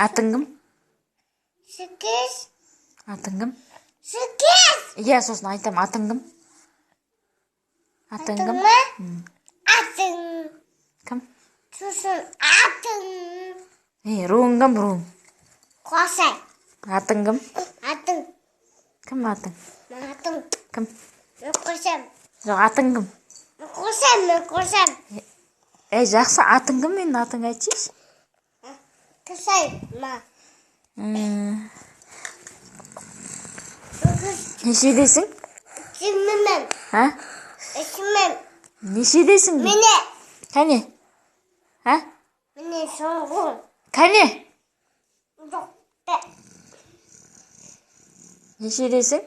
Атың кім? Атың кім? Иә, сосын айтам, атың кім? Атың кім? Кім? Руың кім, руың? Атың кім? Кім атың? Кім? Жоқ, атың кім? Жақсы, атың кім? Менің атың айтшыш. Нешедесің? Нешедесің? Кәне? Кәне? Нешедесің?